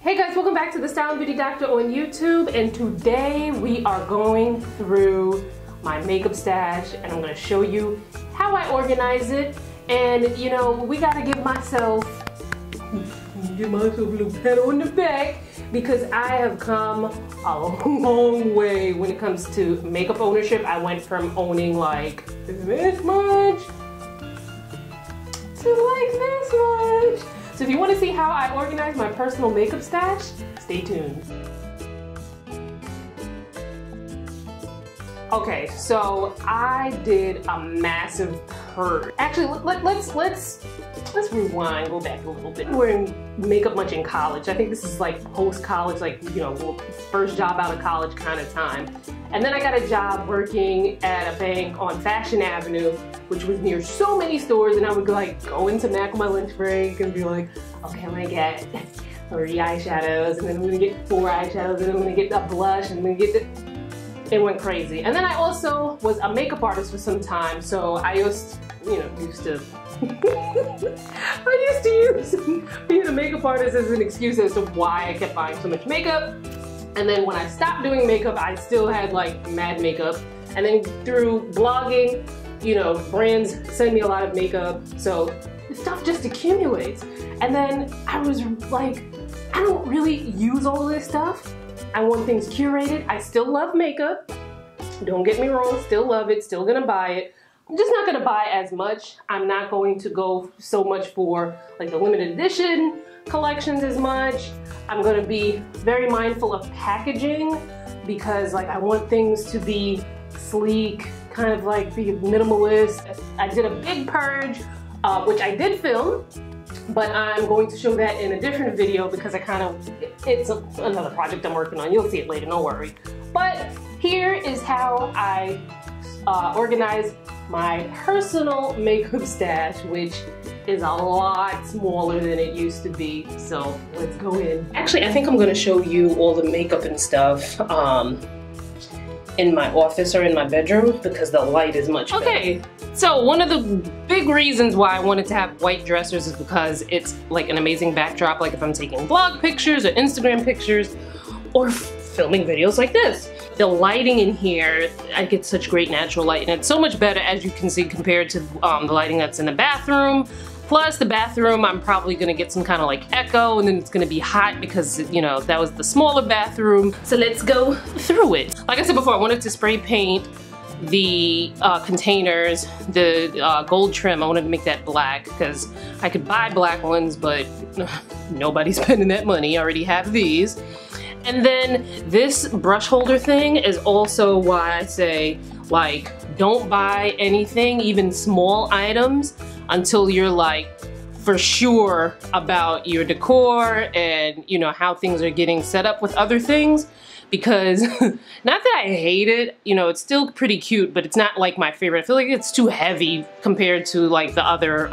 Hey guys, welcome back to the Style and Beauty Doctor on YouTube, and today we are going through my makeup stash and I'm going to show you how I organize it. And you know, we got to give myself a little pat on the back because I have come a long way when it comes to makeup ownership. I went from owning like this much to like this much. So if you want to see how I organize my personal makeup stash, stay tuned. Okay, so I did a massive purge. Actually, let's rewind, go back a little bit. We were in makeup much in college. I think this is like post-college, like, you know, first job out of college kind of time. And then I got a job working at a bank on Fashion Avenue, which was near so many stores, and I would like go into MAC on my lunch break and be like, okay, I'm gonna get 3 eyeshadows, and then I'm gonna get 4 eyeshadows, and then I'm gonna get a blush, and I'm gonna get the... It went crazy. And then I also was a makeup artist for some time, so I used to use being a makeup artist as an excuse as to why I kept buying so much makeup. And then when I stopped doing makeup, I still had like mad makeup. And then through blogging, you know, brands send me a lot of makeup, so stuff just accumulates. And then I was like, I don't really use all this stuff. I want things curated. I still love makeup. Don't get me wrong, still love it, still gonna buy it. I'm just not gonna buy as much. I'm not going to go so much for like the limited edition collections as much. I'm gonna be very mindful of packaging because like I want things to be sleek, kind of like be minimalist. I did a big purge, which I did film, but I'm going to show that in a different video because it's another project I'm working on. You'll see it later, don't worry. But here is how I organize my personal makeup stash, which is a lot smaller than it used to be. So let's go in. Actually, I think I'm gonna show you all the makeup and stuff in my office or in my bedroom because the light is much better. Okay, so one of the big reasons why I wanted to have white dressers is because it's like an amazing backdrop, like if I'm taking blog pictures or Instagram pictures or filming videos like this. The lighting in here, I get such great natural light, and it's so much better, as you can see, compared to the lighting that's in the bathroom. Plus the bathroom, I'm probably gonna get some kind of like echo, and then it's gonna be hot because, you know, that was the smaller bathroom. So let's go through it. Like I said before, I wanted to spray paint the containers, the gold trim. I wanted to make that black because I could buy black ones, but nobody's spending that money. I already have these. And then this brush holder thing is also why I say, like, don't buy anything, even small items, until you're like for sure about your decor and, you know, how things are getting set up with other things. Because not that I hate it, you know, it's still pretty cute, but it's not like my favorite. I feel like it's too heavy compared to like the other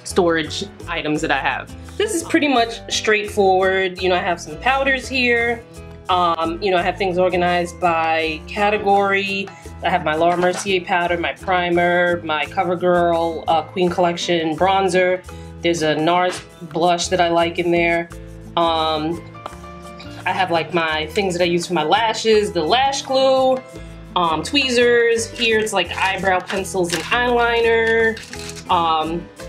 storage items that I have. This is pretty much straightforward. You know, I have some powders here. You know, I have things organized by category. I have my Laura Mercier powder, my primer, my CoverGirl Queen Collection bronzer. There's a NARS blush that I like in there. I have like my things that I use for my lashes, the lash glue, tweezers. Here it's like eyebrow pencils and eyeliner.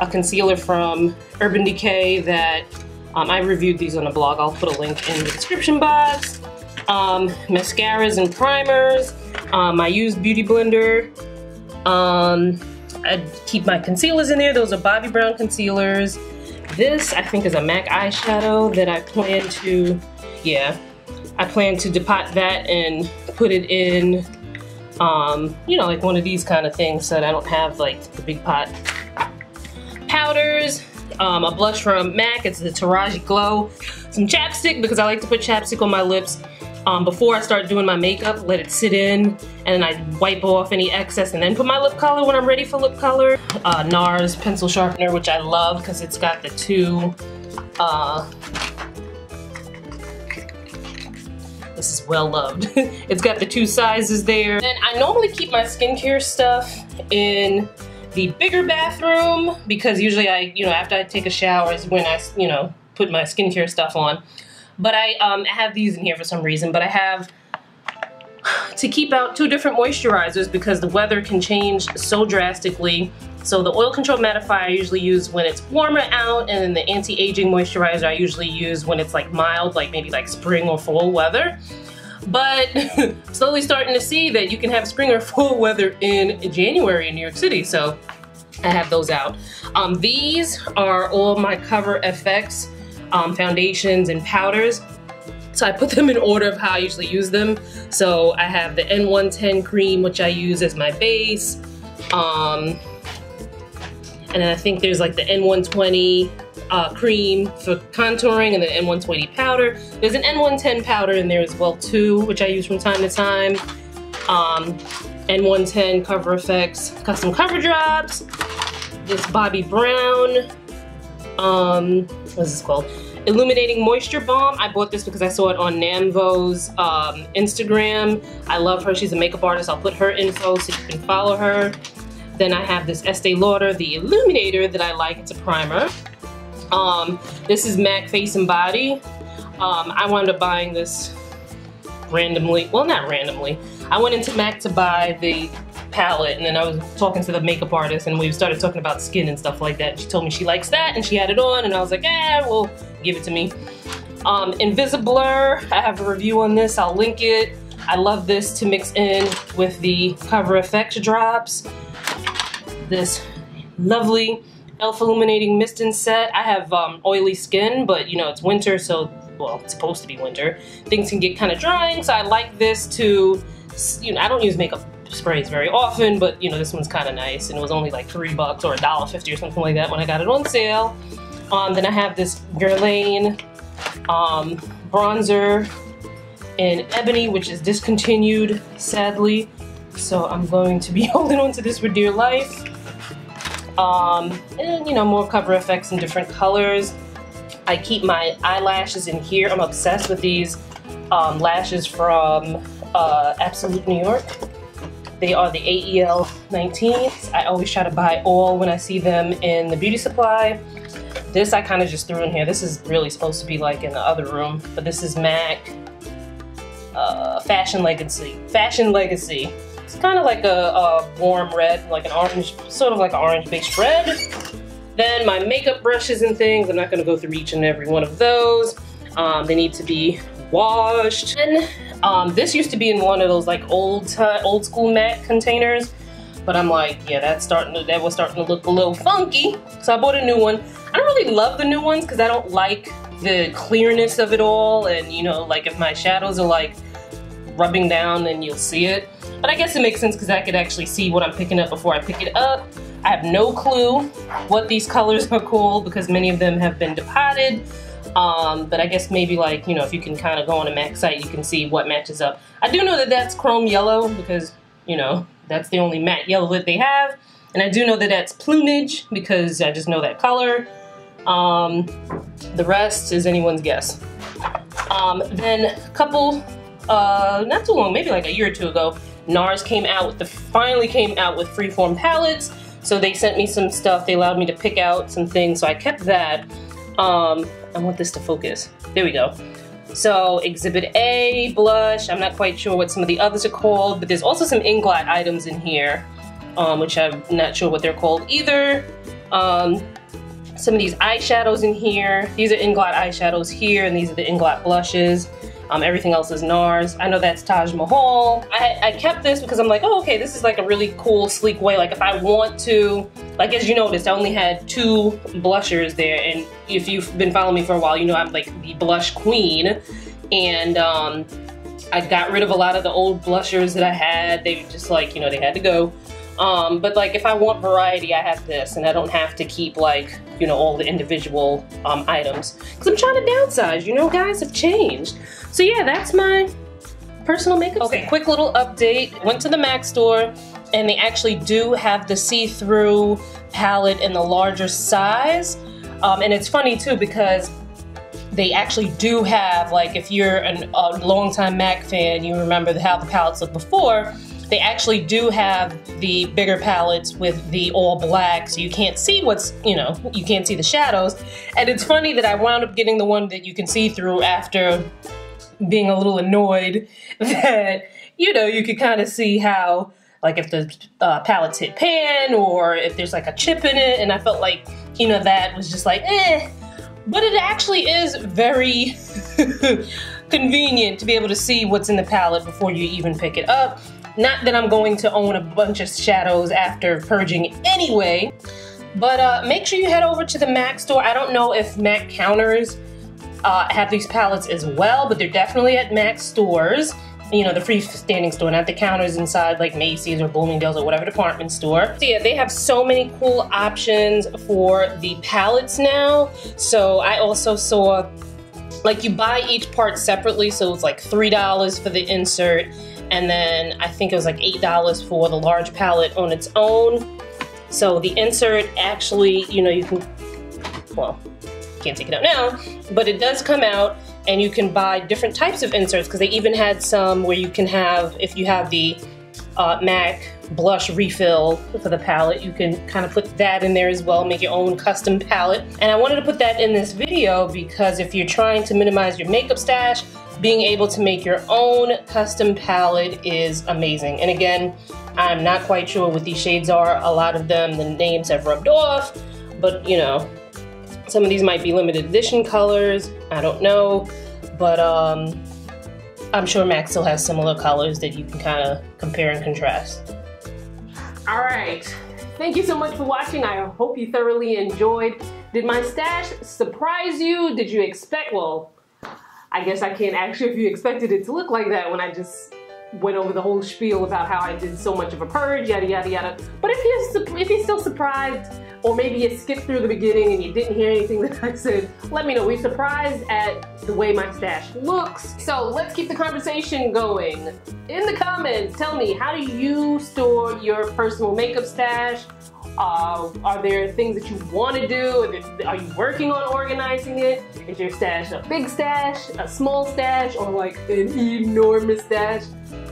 A concealer from Urban Decay that I reviewed these on a blog. I'll put a link in the description box. Mascaras and primers. My used beauty blender. I keep my concealers in there. Those are Bobbi Brown concealers. This I think is a MAC eyeshadow that I plan to, I plan to depot that and put it in, you know, like one of these kind of things so that I don't have like the big pot. Powders, a blush from MAC, it's the Taraji Glow. Some chapstick because I like to put chapstick on my lips before I start doing my makeup, let it sit in, and then I wipe off any excess and then put my lip color when I'm ready for lip color. NARS pencil sharpener, which I love because it's got the two, this is well loved. It's got the 2 sizes there. And I normally keep my skincare stuff in the bigger bathroom because usually I, you know, after I take a shower is when I, you know, put my skincare stuff on. But I have these in here for some reason, but I have to keep out 2 different moisturizers because the weather can change so drastically. So the oil control mattifier I usually use when it's warmer out, and then the anti-aging moisturizer I usually use when it's like mild, like maybe like spring or fall weather. But slowly starting to see that you can have spring or fall weather in January in New York City, so I have those out. These are all my Cover FX foundations and powders. So I put them in order of how I usually use them. So I have the N110 cream, which I use as my base. And then I think there's like the N120 cream for contouring, and the N120 powder. There's an N110 powder in there as well too, which I use from time to time. N110 Cover FX Custom Cover Drops. This Bobbi Brown, what's this called? Illuminating Moisture Balm. I bought this because I saw it on Namvo's Instagram. I love her. She's a makeup artist. I'll put her info so you can follow her. Then I have this Estee Lauder, the Illuminator that I like. It's a primer. This is MAC Face and Body. I wound up buying this randomly. Well, not randomly. I went into MAC to buy the palette, and then I was talking to the makeup artist, and we started talking about skin and stuff like that. She told me she likes that, and she had it on, and I was like, well, give it to me. Invisiblur, I have a review on this. I'll link it. I love this to mix in with the Cover FX drops. This lovely e.l.f. Illuminating Mist and Set. I have oily skin, but you know, it's winter, so, well, it's supposed to be winter. Things can get kind of drying, so I like this to, you know, I don't use makeup sprays very often, but you know, this one's kind of nice, and it was only like $3 or $1.50 or something like that when I got it on sale. Then I have this Guerlain bronzer in Ebony, which is discontinued, sadly, so I'm going to be holding on to this for dear life. And you know, more Cover FX in different colors. I keep my eyelashes in here. I'm obsessed with these lashes from Absolute New York. They are the AEL 19s. I always try to buy all when I see them in the beauty supply. This I kind of just threw in here. This is really supposed to be like in the other room, but this is MAC Fashion Legacy. Fashion Legacy. It's kind of like a warm red, like an orange, sort of like an orange-based red. Then my makeup brushes and things. I'm not going to go through each and every one of those. They need to be washed. And this used to be in one of those like old school MAC containers, but I'm like, yeah, that was starting to look a little funky, so I bought a new one. I don't really love the new ones because I don't like the clearness of it all, and you know, like if my shadows are like rubbing down, then you'll see it. But I guess it makes sense because I could actually see what I'm picking up before I pick it up. I have no clue what these colors are called because many of them have been depotted. But I guess maybe like, you know, if you can kind of go on a MAC site, you can see what matches up. I do know that that's chrome yellow because, you know, that's the only matte yellow that they have. And I do know that that's plumage because I just know that color. The rest is anyone's guess. Then a couple, not too long, maybe like a year or two ago, NARS finally came out with freeform palettes. So they sent me some stuff. They allowed me to pick out some things, so I kept that. I want this to focus. There we go. So Exhibit A blush. I'm not quite sure what some of the others are called, but there's also some Inglot items in here, which I'm not sure what they're called either. Some of these eyeshadows in here. These are Inglot eyeshadows here, and these are the Inglot blushes. Everything else is NARS. I know that's Taj Mahal. I kept this because I'm like, oh, okay, this is like a really cool, sleek way. Like if I want to, like as you noticed, I only had 2 blushers there. And if you've been following me for a while, you know I'm like the blush queen. And I got rid of a lot of the old blushers that I had. They were just like, you know, they had to go. But like if I want variety, I have this, and I don't have to keep like, you know, all the individual items. Because I'm trying to downsize, you know, guys have changed. So yeah, that's my personal makeup. Okay, quick little update. Went to the MAC store, and they actually do have the see-through palette in the larger size. And it's funny too because they actually do have, like if you're a longtime MAC fan, you remember how the palettes looked before. they actually do have the bigger palettes with the all black, so you can't see what's, you know, you can't see the shadows. And it's funny that I wound up getting the one that you can see through after being a little annoyed that, you know, you could kind of see how, like, if the palettes hit pan or if there's like a chip in it, and I felt like, you know, that was just like, eh. But it actually is very convenient to be able to see what's in the palette before you even pick it up. Not that I'm going to own a bunch of shadows after purging anyway, but make sure you head over to the MAC store. I don't know if MAC counters have these palettes as well, but they're definitely at MAC stores. You know, the freestanding store, not the counters inside like Macy's or Bloomingdale's or whatever department store. So yeah, they have so many cool options for the palettes now. So I also saw, like, you buy each part separately, so it's like $3 for the insert, and then I think it was like $8 for the large palette on its own. So the insert actually, you know, you can, well, can't take it out now, but it does come out, and you can buy different types of inserts, because they even had some where you can have, if you have the MAC blush refill for the palette, you can kind of put that in there as well, make your own custom palette. And I wanted to put that in this video because if you're trying to minimize your makeup stash, being able to make your own custom palette is amazing. And again, I'm not quite sure what these shades are. A lot of them, the names have rubbed off, but you know, some of these might be limited edition colors, I don't know, but I'm sure MAC still has similar colors that you can kind of compare and contrast. All right, thank you so much for watching. I hope you thoroughly enjoyed. Did my stash surprise you? Did you expect, well, I guess I can't ask you if you expected it to look like that when I just went over the whole spiel about how I did so much of a purge, yada yada yada. But if you're still surprised, or maybe you skipped through the beginning and you didn't hear anything that I said, let me know. We're surprised at the way my stash looks. So let's keep the conversation going. In the comments, tell me, how do you store your personal makeup stash? Are there things that you want to do? Are you working on organizing it? Is your stash a big stash, a small stash, or like an enormous stash?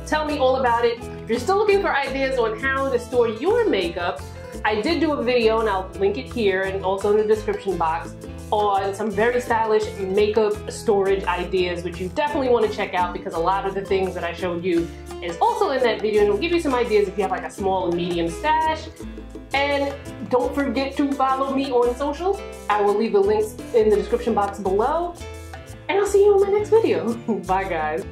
Tell me all about it. If you're still looking for ideas on how to store your makeup, I did do a video, and I'll link it here and also in the description box, on some very stylish makeup storage ideas, which you definitely want to check out, because a lot of the things that I showed you is also in that video, and it'll give you some ideas if you have like a small and medium stash. And don't forget to follow me on social. I will leave the links in the description box below, and I'll see you in my next video. Bye guys.